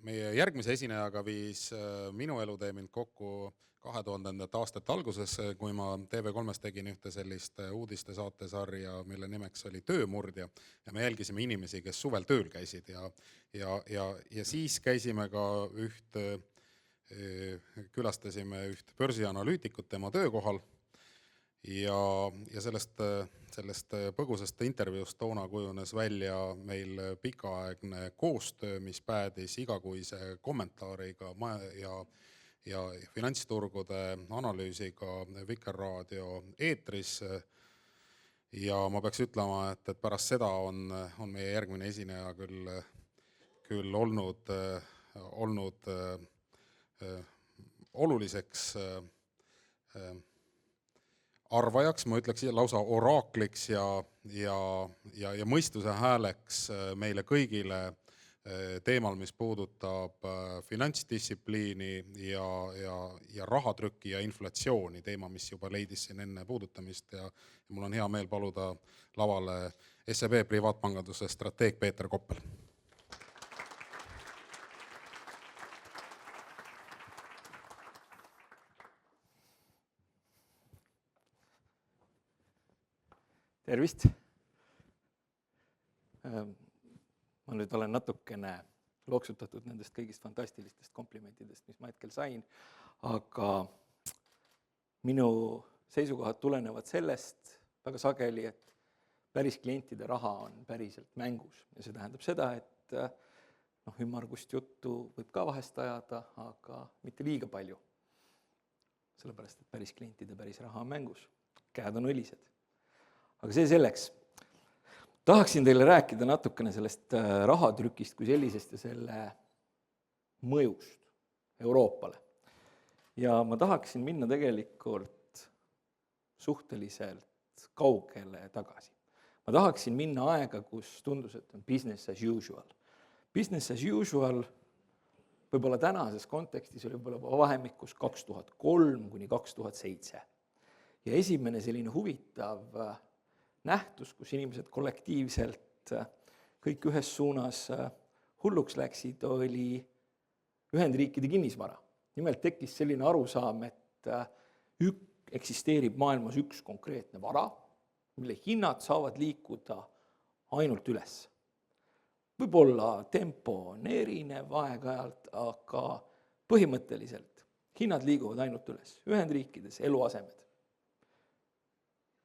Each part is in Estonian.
meie järgmise esinejaga viis minu elutee mind kokku 2000. aastate alguses, kui ma TV3-s tegin ühte sellist uudiste saatesarja, mille nimeks oli Töömurdja ja me jälgisime inimesi, kes suvel tööl käisid ja siis käisime ka külastasime üht börsianalüütikut tema töökohal ja sellest põgusast intervjuust toona kujunes välja meil pikaaegne koostöö, mis päädis igakuise kommentaariga ja finantsturgude analüüsiga Vikerraadio eetris. Ja ma peaks ütlema, et pärast seda on meie järgmine esineja küll olnud oluliseks arvajaks, ma ütleks lausa oraakliks ja mõistuse hääleks meile kõigile teemal, mis puudutab finantsdistsipliini ja rahatrükki ja inflatsiooni, teema, mis juba leidis siin enne puudutamist ja mul on hea meel paluda lavale SEB privaatpanganduse strateeg Peeter Koppel. Tervist! Ma nüüd olen natukene loksutatud nendest kõigist fantastilistest komplimentidest, mis ma hetkel sain, aga minu seisukohad tulenevad sellest väga sageli, et päris klientide raha on päriselt mängus. Ja see tähendab seda, et ümmargust juttu võib ka vahest ajada, aga mitte liiga palju. Sellepärast, et päris klientide päris raha on mängus. Käed on õlised. Aga see selleks. Tahaksin teile rääkida natukene sellest rahatrükist kui sellisest ja selle mõjust Euroopale. Ja ma tahaksin minna tegelikult suhteliselt kaugele tagasi. Ma tahaksin minna aega, kus tundus, et on business as usual. Business as usual võib-olla tänases kontekstis oli võib-olla vahemikus 2003 kuni 2007. Ja esimene selline huvitav nähtus, kus inimesed kollektiivselt kõik ühes suunas hulluks läksid, oli Ühendriikide kinnisvara. Nimelt tekkis selline arusaam, et eksisteerib maailmas üks konkreetne vara, mille hinnad saavad liikuda ainult üles. Võib-olla tempo on erinev aeg-ajalt, aga põhimõtteliselt hinnad liiguvad ainult üles. Ühendriikides eluasemed.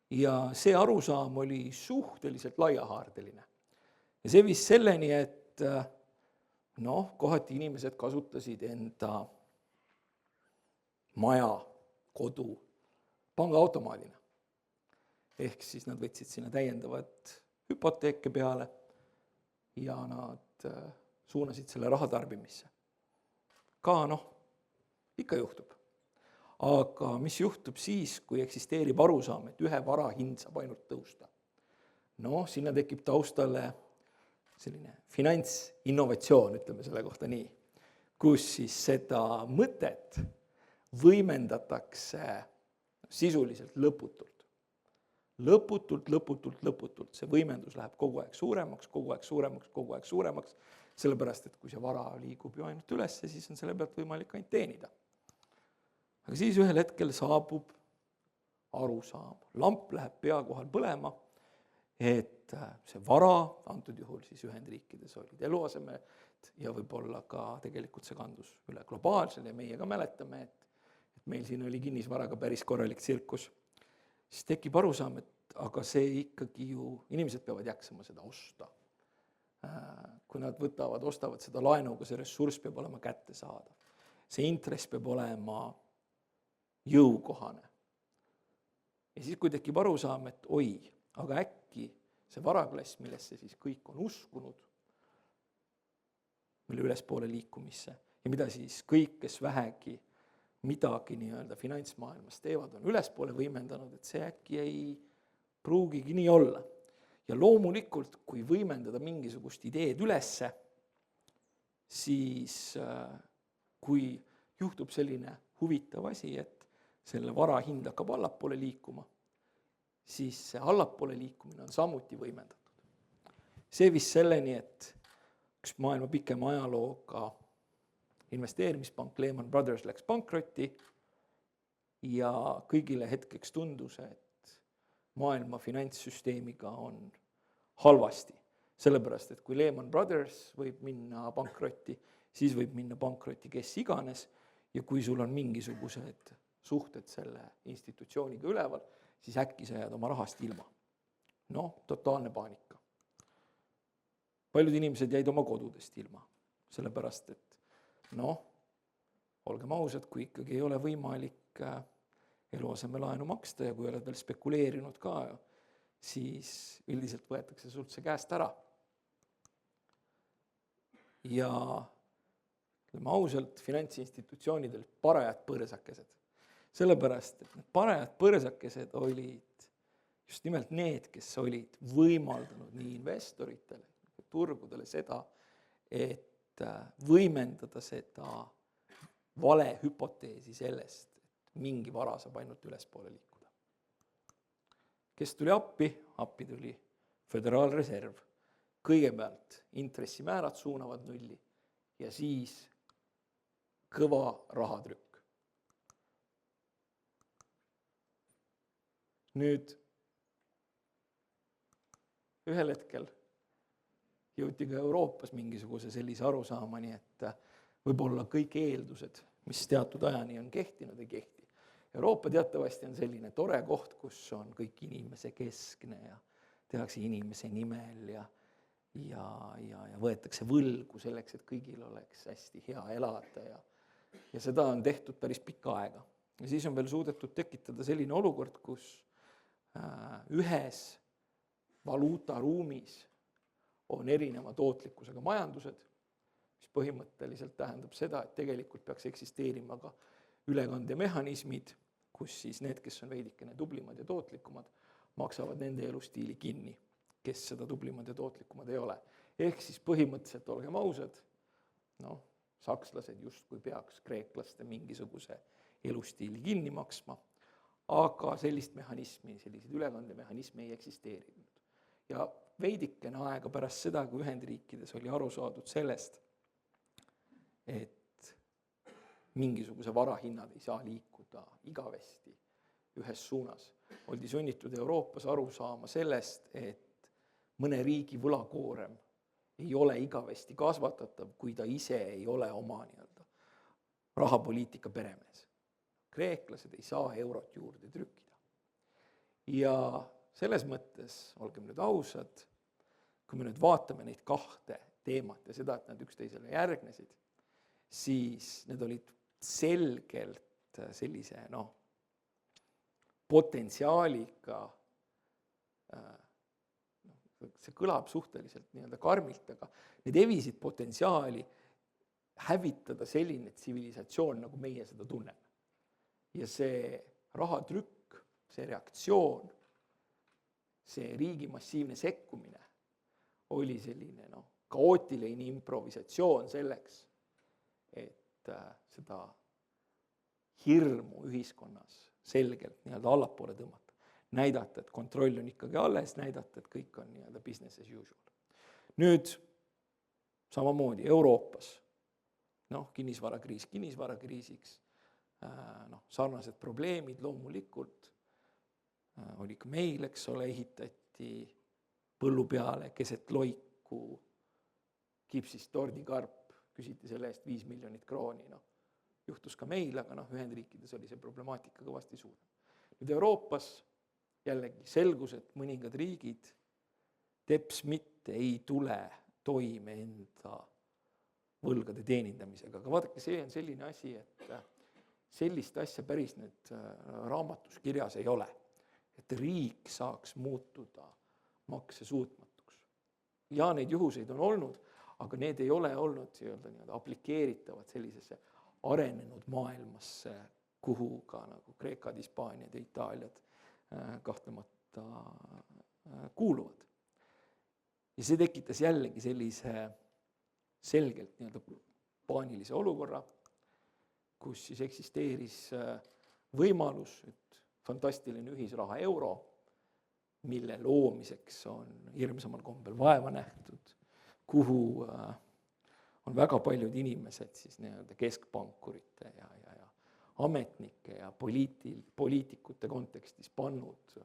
Ja see arusaam oli suhteliselt laiahaardeline. Ja see viis selleni, et kohati inimesed kasutasid enda maja, kodu pangaautomaadina. Ehk siis nad võtsid sinna täiendavat hüpoteeke peale ja nad suunasid selle raha tarbimisse. Ka ikka juhtub. Aga mis juhtub siis, kui eksisteerib arusaam, et ühe vara hind saab ainult tõusta? Sinna tekib taustale selline finantsinnovatsioon, ütleme selle kohta nii, kus siis seda mõtet võimendatakse sisuliselt lõputult. Lõputult. See võimendus läheb kogu aeg suuremaks, sellepärast, et kui see vara liigub ju ainult üles, siis on selle pealt võimalik ainult teenida. Aga siis ühel hetkel saabub arusaam. Lamp läheb pea kohal põlema, et see vara, antud juhul siis Ühendriikides olid eluasemed ja võib-olla ka tegelikult see kandus üle globaalsel ja meie ka mäletame, et meil siin oli kinnisvaraga päris korralik tsirkus. Siis tekib arusaam, et aga see ikkagi ju, inimesed peavad jaksama seda osta. Kui nad ostavad seda laenuga, see ressurss peab olema kättesaadav. See intress peab olema jõukohane. Ja siis, kui tekib arusaam, et aga äkki see varaklass, millesse siis kõik on uskunud, mille ülespoole liikumisse ja mida siis kõik, kes vähegi midagi finantsmaailmas teevad, on ülespoole võimendanud, et see äkki ei pruugigi nii olla. Ja loomulikult, kui võimendada mingisugust ideed ülesse, siis kui juhtub selline huvitav asi, et selle vara hind hakkab allapoole liikuma, siis see allapoole liikumine on samuti võimendatud. See viis selleni, et üks maailma pikema ajalooga investeerimispank Lehman Brothers läks pankrotti ja kõigile hetkeks tundus, et maailma finantssüsteemiga on halvasti. Sellepärast, et kui Lehman Brothers võib minna pankrotti, siis võib minna pankrotti kes iganes ja kui sul on mingisugused suhted selle institutsiooniga üleval, siis äkki sa jääd oma rahast ilma. Totaalne paanika. Paljud inimesed jäid oma kodudest ilma, sellepärast et olgem ausad, kui ikkagi ei ole võimalik eluasemelaenu maksta ja kui oled veel spekuleerinud ka, siis üldiselt võetakse sult see käest ära. Ja ütleme ausalt, finantsinstitutsioonidel parajad põrsakesed. Sellepärast, et need parajad põrsakesed olid just nimelt need, kes olid võimaldanud nii investoritele, turgudele seda, et võimendada seda valehüpoteesi sellest, et mingi vara saab ainult ülespoole liikuda. Kes tuli appi? Appi tuli Föderaalreserv. Kõigepealt intressimäärad suunavad nulli ja siis kõva rahatrükk. Nüüd ühel hetkel jõuti ka Euroopas mingisuguse sellise arusaamani, et võib-olla kõik eeldused, mis teatud ajani on kehtinud, ei kehti. Euroopa teatavasti on selline tore koht, kus on kõik inimese keskne ja tehakse inimese nimel ja võetakse võlgu selleks, et kõigil oleks hästi hea elada ja seda on tehtud päris pikka aega. Ja siis on veel suudetud tekitada selline olukord, kus ühes valuutaruumis on erineva tootlikkusega majandused, mis põhimõtteliselt tähendab seda, et tegelikult peaks eksisteerima ka ülekandemehhanismid, kus siis need, kes on veidikene tublimad ja tootlikumad, maksavad nende elustiili kinni, kes seda tublimad ja tootlikumad ei ole. Ehk siis põhimõtteliselt, olgem ausad, sakslased justkui peaks kreeklaste mingisuguse elustiili kinni maksma, aga sellist mehhanismi, selliseid ülekandemehhanisme ei eksisteerinud. Ja veidikene aega pärast seda, kui Ühendriikides oli aru saadud sellest, et mingisuguse varahinnad ei saa liikuda igavesti ühes suunas, oldi sunnitud Euroopas aru saama sellest, et mõne riigi võlakoorem ei ole igavesti kasvatatav, kui ta ise ei ole oma rahapoliitika peremees. Kreeklased ei saa eurot juurde trükkida. Ja selles mõttes, olgem nüüd ausad, kui me nüüd vaatame neid kahte teemat ja seda, et nad üksteisele järgnesid, siis need olid selgelt sellise potentsiaaliga, see kõlab suhteliselt karmilt, aga need evisid potentsiaali hävitada selline tsivilisatsioon, nagu meie seda tunneme. Ja see rahatrükk, see reaktsioon, see riigi massiivne sekkumine oli selline kaootiline improvisatsioon selleks, et seda hirmu ühiskonnas selgelt allapoole tõmmata. Näidata, et kontroll on ikkagi alles, näidata, et kõik on business as usual. Nüüd samamoodi Euroopas, kinnisvarakriis kinnisvarakriisiks, sarnased probleemid loomulikult, oli ka meil, eks ole, ehitati põllu peale keset loiku kipsist tordikarp, küsiti selle eest 5 miljonit krooni. Juhtus ka meil, aga Ühendriikides oli see problemaatika kõvasti suurem. Nüüd Euroopas jällegi selgus, et mõningad riigid teps mitte ei tule toime enda võlgade teenindamisega. Aga vaadake, see on selline asi, et sellist asja päris nüüd raamatus kirjas ei ole, et riik saaks muutuda makse suutmatuks. Ja neid juhuseid on olnud, aga need ei ole olnud aplikeeritavad sellisesse arenenud maailmasse, kuhu ka Kreekad, Hispaaniad ja Itaaliad kahtlemata kuuluvad. Ja see tekitas jällegi sellise selgelt paanilise olukorra, kus siis eksisteeris võimalus, et fantastiline ühisraha euro, mille loomiseks on hirmsamal kombel vaeva nähtud, kuhu on väga paljud inimesed siis nii-öelda keskpankurite ja ametnike ja poliitikute kontekstis pannud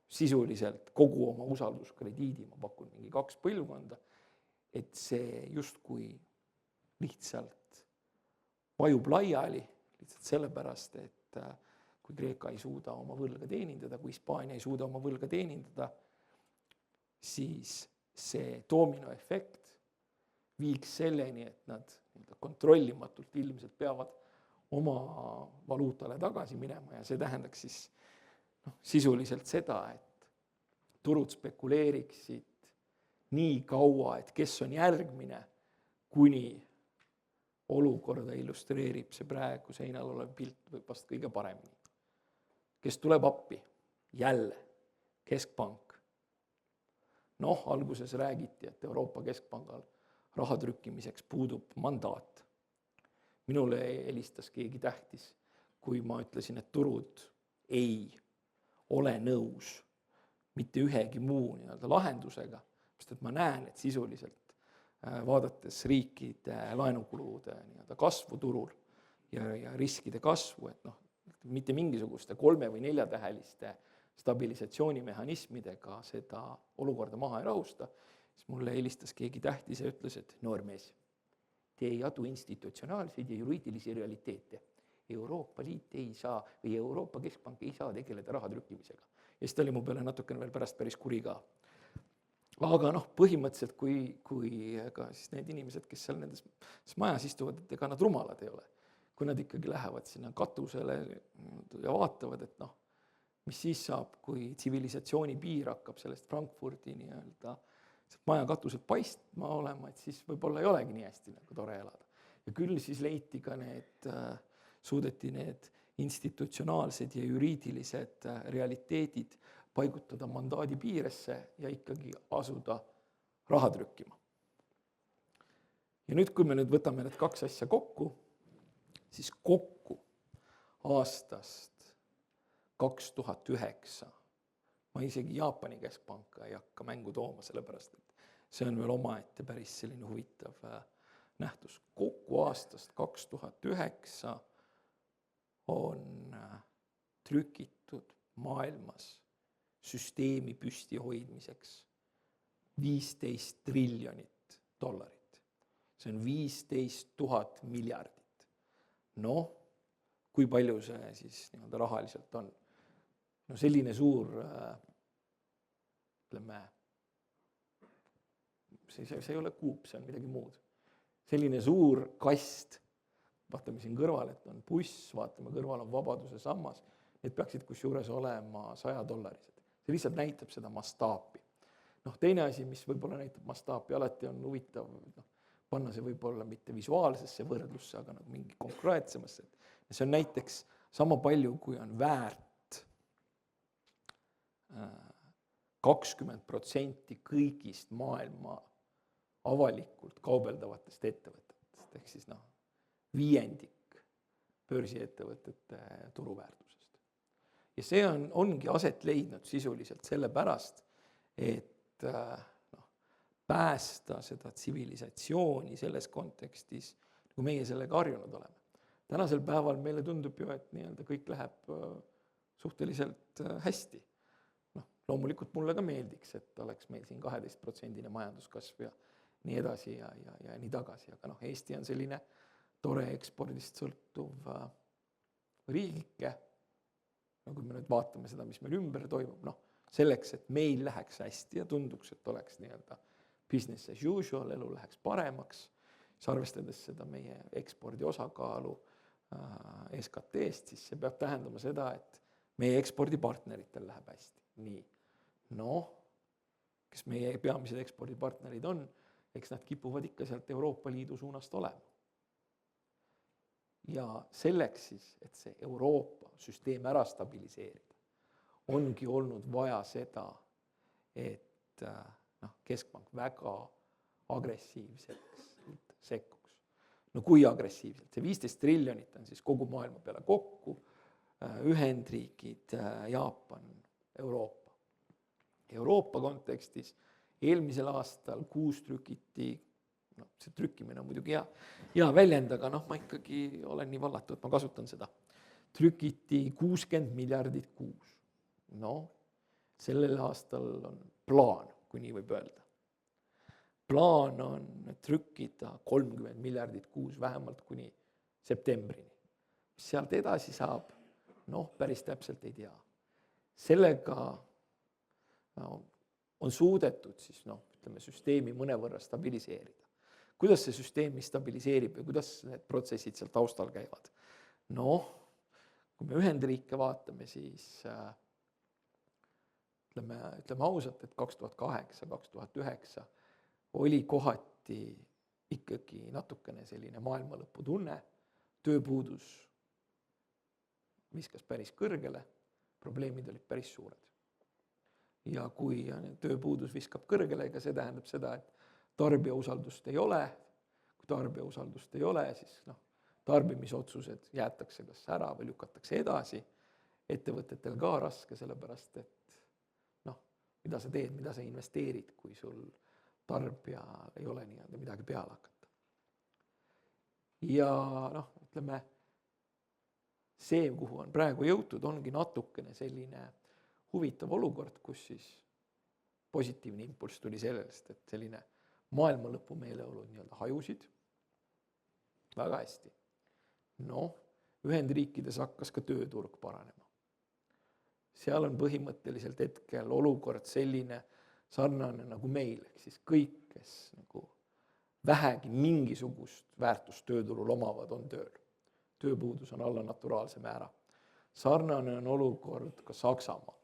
sisuliselt kogu oma usalduskrediidi, ma pakun mingi 2 põlvkonda, et see justkui lihtsalt vajub laiali, lihtsalt sellepärast, et kui Kreeka ei suuda oma võlga teenindada, kui Hispaania ei suuda oma võlga teenindada, siis see doominoefekt viiks selleni, et nad kontrollimatult ilmselt peavad oma valuutale tagasi minema ja see tähendaks siis sisuliselt seda, et turud spekuleeriksid nii kaua, et kes on järgmine, kuni olukorda illustreerib see praegu seinal olev pilt või vast kõige paremini. Kes tuleb appi? Jälle keskpank. Alguses räägiti, et Euroopa Keskpangal raha trükkimiseks puudub mandaat. Minule helistas keegi tähtis, kui ma ütlesin, et turud ei ole nõus mitte ühegi muu lahendusega, sest et ma näen, et sisuliselt vaadates riikide laenukulude kasvu turul ja riskide kasvu, et mitte mingisuguste 3- või 4-täheliste stabilisatsioonimehhanismidega seda olukorda maha ei rahusta, siis mulle helistas keegi tähtis ja ütles, et noormees, te ei adu institutsionaalseid ja juriidilisi realiteete. Euroopa Liit ei saa või Euroopa Keskpank ei saa tegeleda raha trükkimisega. Ja siis ta oli mu peale natukene veel pärast päris kuri ka. Aga põhimõtteliselt, kui ka siis need inimesed, kes seal nendes majas istuvad, et ega nad rumalad ei ole. Kui nad ikkagi lähevad sinna katusele ja vaatavad, et mis siis saab, kui tsivilisatsiooni piir hakkab sellest Frankfurdi maja katuselt paistma olema, et siis võib-olla ei olegi nii hästi tore elada. Ja küll siis leiti ka suudeti need institutsionaalsed ja juriidilised realiteedid paigutada mandaadi piiresse ja ikkagi asuda raha trükkima. Ja nüüd, kui me võtame need 2 asja kokku, siis kokku aastast 2009 ma isegi Jaapani keskpanka ei hakka mängu tooma, sellepärast et see on veel omaette päris selline huvitav nähtus. Kokku aastast 2009 on trükitud maailmas süsteemi püsti hoidmiseks 15 triljonit dollarit. See on 15 000 miljardit. Kui palju see siis rahaliselt on? Selline suur, ütleme, see ei ole kuup, see on midagi muud. Selline suur kast, vaatame siin kõrval, et on buss, vaatame kõrval on Vabaduse sammas, need peaksid kusjuures olema $100. See lihtsalt näitab seda mastaapi. Teine asi, mis võib-olla näitab mastaapi, alati on huvitav panna see võib-olla mitte visuaalsesse võrdlusse, aga mingi konkreetsemasse. See on näiteks sama palju, kui on väärt 20% kõigist maailma avalikult kaubeldavatest ettevõtetest, ehk siis viiendik börsiettevõtete turuväärtusest. Ja see ongi aset leidnud sisuliselt sellepärast, et päästa seda tsivilisatsiooni selles kontekstis, kui meie sellega harjunud oleme. Tänasel päeval meile tundub ju, et kõik läheb suhteliselt hästi. Loomulikult mulle ka meeldiks, et oleks meil siin 12% majanduskasv ja nii edasi ja nii tagasi, aga Eesti on selline tore ekspordist sõltuv riigike, kui me nüüd vaatame seda, mis meil ümber toimub, selleks, et meil läheks hästi ja tunduks, et oleks business as usual, elu läheks paremaks, siis arvestades seda meie ekspordi osakaalu SKT-st, siis see peab tähendama seda, et meie ekspordipartneritel läheb hästi. Nii, kes meie peamised ekspordipartnerid on, eks nad kipuvad ikka sealt Euroopa Liidu suunast olema. Ja selleks siis, et see Euroopa süsteem ära stabiliseerida, ongi olnud vaja seda, et keskpank väga agressiivselt sekkuks. Kui agressiivselt? See 15 triljonit on siis kogu maailma peale kokku, Ühendriigid, Jaapan, Euroopa. Euroopa kontekstis eelmisel aastal 6 trükiti noh, see trükkimine on muidugi hea väljend, aga noh, ma ikkagi olen nii vallatu, et ma kasutan seda. Trükiti 60 miljardit kuus. Noh, sellel aastal on plaan, kui nii võib öelda. Plaan on trükkida 30 miljardit kuus vähemalt kuni septembrini. Mis sealt edasi saab, noh, päris täpselt ei tea. Sellega on suudetud siis, noh, ütleme, süsteemi mõnevõrra stabiliseerida. Kuidas see süsteemi stabiliseerib ja kuidas need protsessid seal taustal käivad? Noh, kui me Ühendriike vaatame, siis ütleme ausalt, et 2008-2009 oli kohati ikkagi natukene selline maailmalõpu tunne, tööpuudus viskas päris kõrgele, probleemid olid päris suured. Ja kui tööpuudus viskab kõrgele, ega see tähendab seda, et tarbija usaldust ei ole. Kui tarbija usaldust ei ole, siis noh, tarbimisotsused jäetakse kas ära või lükatakse edasi. Ettevõtetel ka raske, sellepärast et noh, mida sa teed, mida sa investeerid, kui sul tarbija ei ole nii-öelda midagi peale hakata. Ja noh, ütleme, see, kuhu on praegu jõutud, ongi natukene selline huvitav olukord, kus siis positiivne impulss tuli sellest, et selline maailmalõpu meeleolud nii-öelda hajusid väga hästi. Noh, Ühendriikides hakkas ka tööturg paranema. Seal on põhimõtteliselt hetkel olukord selline sarnane nagu meil, ehk siis kõik, kes nagu vähegi mingisugust väärtust tööturul omavad, on tööl. Tööpuudus on alla naturaalse määra. Sarnane on olukord ka Saksamaal.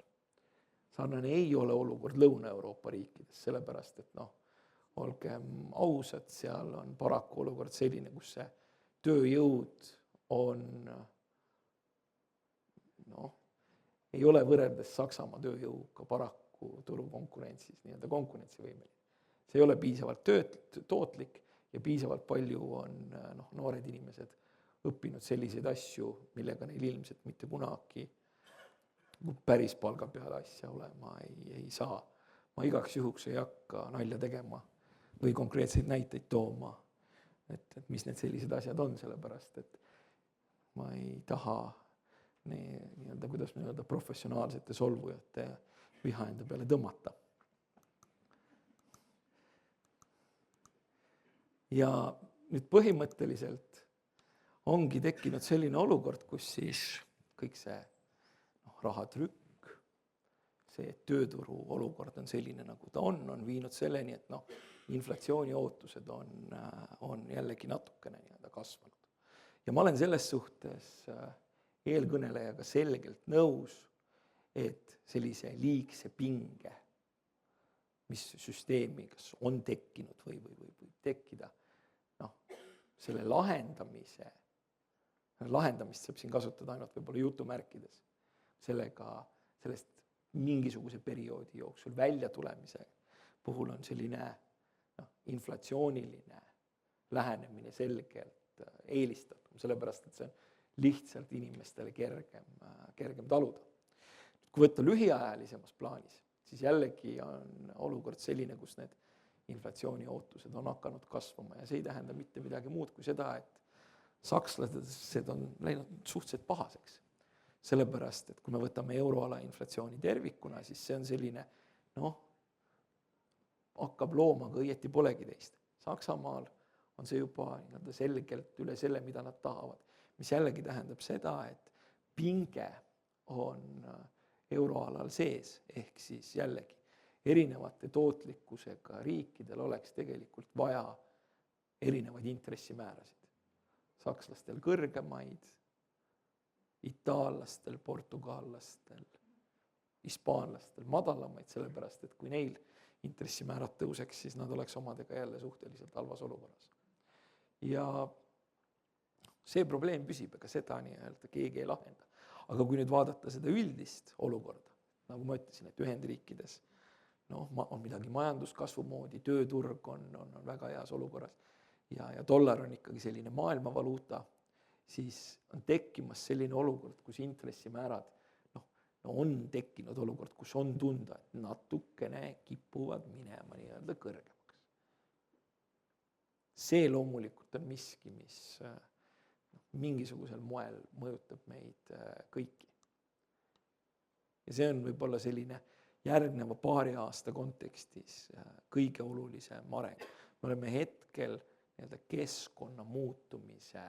Sarnane ei ole olukord Lõuna-Euroopa riikides, sellepärast et noh, olgem ausad, seal on paraku olukord selline, kus see tööjõud on, noh, ei ole võrreldes Saksamaa tööjõuga paraku turukonkurentsis nii-öelda konkurentsivõimeline. See ei ole piisavalt tootlik ja piisavalt palju on noored inimesed õppinud selliseid asju, millega neil ilmselt mitte kunagi päris palga peale asja olema ei saa. Ma igaks juhuks ei hakka nalja tegema või konkreetseid näiteid tooma, et mis need sellised asjad on, sellepärast et ma ei taha nii-öelda, kuidas me öelda, professionaalsete solvujate viha enda peale tõmmata. Ja nüüd põhimõtteliselt ongi tekkinud selline olukord, kus siis kõik see rahatrükk, see tööturu olukord on selline, nagu ta on viinud selleni, et noh, inflatsiooni ootused on jällegi natukene nii-öelda kasvanud. Ja ma olen selles suhtes eelkõnelejaga selgelt nõus, et sellise liigse pinge, mis süsteemi kas on tekkinud või võib tekkida, noh, selle lahendamist saab siin kasutada ainult võib-olla jutumärkides. Sellest mingisuguse perioodi jooksul välja tulemise puhul on selline inflatsiooniline lähenemine selgelt eelistatum, sellepärast et see on lihtsalt inimestele kergem taluda. Kui võtta lühiajalisemas plaanis, siis jällegi on olukord selline, kus need inflatsiooni ootused on hakanud kasvama ja see ei tähenda mitte midagi muud kui seda, et sakslased on läinud suhteliselt pahaseks. Sellepärast, et kui me võtame euroala inflatsiooni tervikuna, siis see on selline, noh, hakkab looma, aga õieti polegi teist. Saksamaal on see juba selgelt üle selle, mida nad tahavad. Mis jällegi tähendab seda, et pinge on euroalal sees, ehk siis jällegi erinevate tootlikkusega riikidel oleks tegelikult vaja erinevaid intressimäärasid. Sakslastel kõrgemaid, itaallastel, portugallastel, hispaanlastel madalamaid, sellepärast et kui neil intressimäärad tõuseks, siis nad oleks omadega jälle suhteliselt halvas olukorras. Ja see probleem püsib, ega seda nii-öelda keegi ei lahenda. Aga kui nüüd vaadata seda üldist olukorda, nagu ma ütlesin, et Ühendriikides on midagi majanduskasvu moodi, tööturg on väga heas olukorras ja dollar on ikkagi selline maailmavaluuta, siis on tekkimas selline olukord, kus intressimäärad on tekkinud olukord, kus on tunda, et natukene kipuvad minema nii-öelda kõrgemaks. see loomulikult on miski, mis mingisugusel moel mõjutab meid kõiki. Ja see on võib-olla selline järgneva paari aasta kontekstis kõige olulisem areng. Me oleme hetkel keskkonna muutumise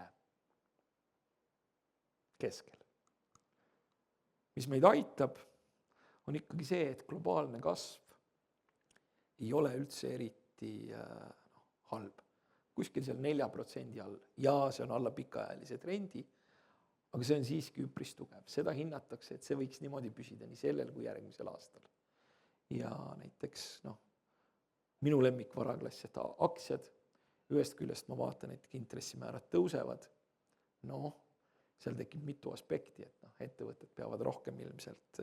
keskel. Mis meid aitab, on ikkagi see, et globaalne kasv ei ole üldse eriti halb. Kuskil seal 4% all ja see on alla pikaajalise trendi, aga see on siiski üpris tugev. Seda hinnatakse, et see võiks niimoodi püsida nii sellel kui järgmisel aastal. Ja näiteks minu lemmikvaraklass, et aktsiad, ühest küljest ma vaatan, et intressimäärad tõusevad, seal tekib mitu aspekti, et ettevõtted peavad rohkem ilmselt,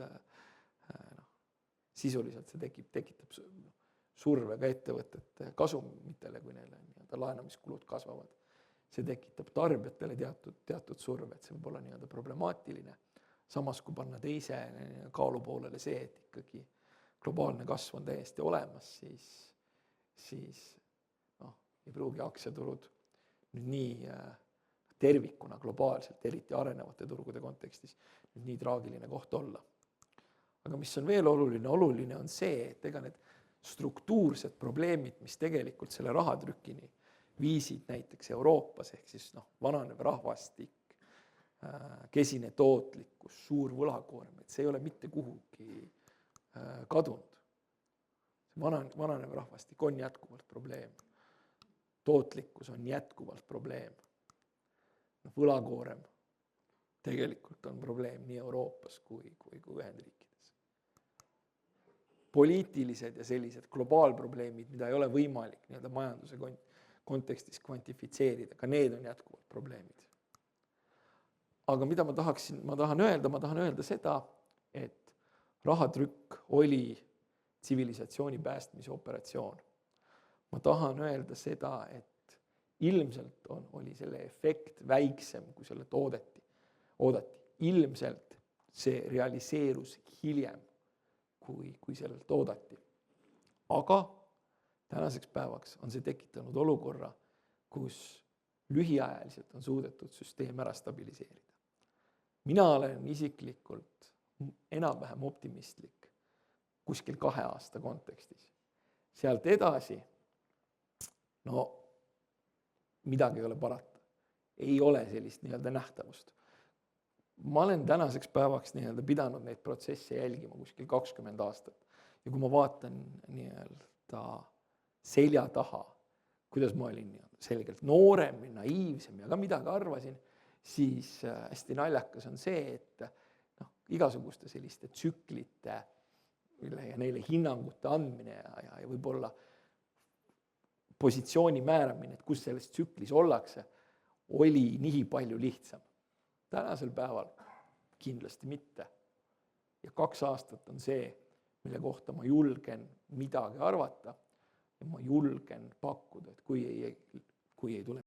sisuliselt see tekitab survega ettevõtete kasumitele, kui neile laenamiskulud kasvavad. See tekitab tarbijatele teatud surve, et see võib olla problemaatiline. Samas, kui panna teise kaalupoolele see, et ikkagi globaalne kasv on täiesti olemas, siis ei pruugi aktsiaturud nii tervikuna globaalselt, eriti arenevate turgude kontekstis, nii traagiline koht olla. Aga mis on veel oluline on see, et ega need struktuursed probleemid, mis tegelikult selle rahatrükini viisid näiteks Euroopas, ehk siis vananev rahvastik, kesine tootlikkus, suur võlakoorm, et see ei ole mitte kuhugi kadunud. Vananev rahvastik on jätkuvalt probleem. Tootlikkus on jätkuvalt probleem. Võlakoorem tegelikult on probleem nii Euroopas kui Ühendriikides. Poliitilised ja sellised globaalprobleemid, mida ei ole võimalik majanduse kontekstis kvantifitseerida, ka need on jätkuvalt probleemid. Aga mida ma tahan öelda seda, et rahatrükk oli tsivilisatsiooni päästmise operatsioon. Ma tahan öelda seda, et ilmselt oli selle efekt väiksem, kui selle oodati. Ilmselt see realiseerus hiljem, kui sellelt oodati. Aga tänaseks päevaks on see tekitanud olukorra, kus lühiajaliselt on suudetud süsteem ära stabiliseerida. Mina olen isiklikult enam-vähem optimistlik kuskil 2 aasta kontekstis. Sealt edasi, midagi ei ole parata. Ei ole sellist nähtavust. Ma olen tänaseks päevaks pidanud neid protsesse jälgima kuskil 20 aastat. Ja kui ma vaatan selja taha, kuidas ma olin selgelt noorem ja naiivsem ja ka midagi arvasin, siis hästi naljakas on see, et igasuguste selliste tsüklite ja neile hinnangute andmine ja võib-olla positsiooni määramine, et kus selles tsüklis ollakse, oli nii palju lihtsam. Tänasel päeval kindlasti mitte. Ja 2 aastat on see, mille kohta ma julgen midagi arvata ja ma julgen pakkuda, et kui ei tule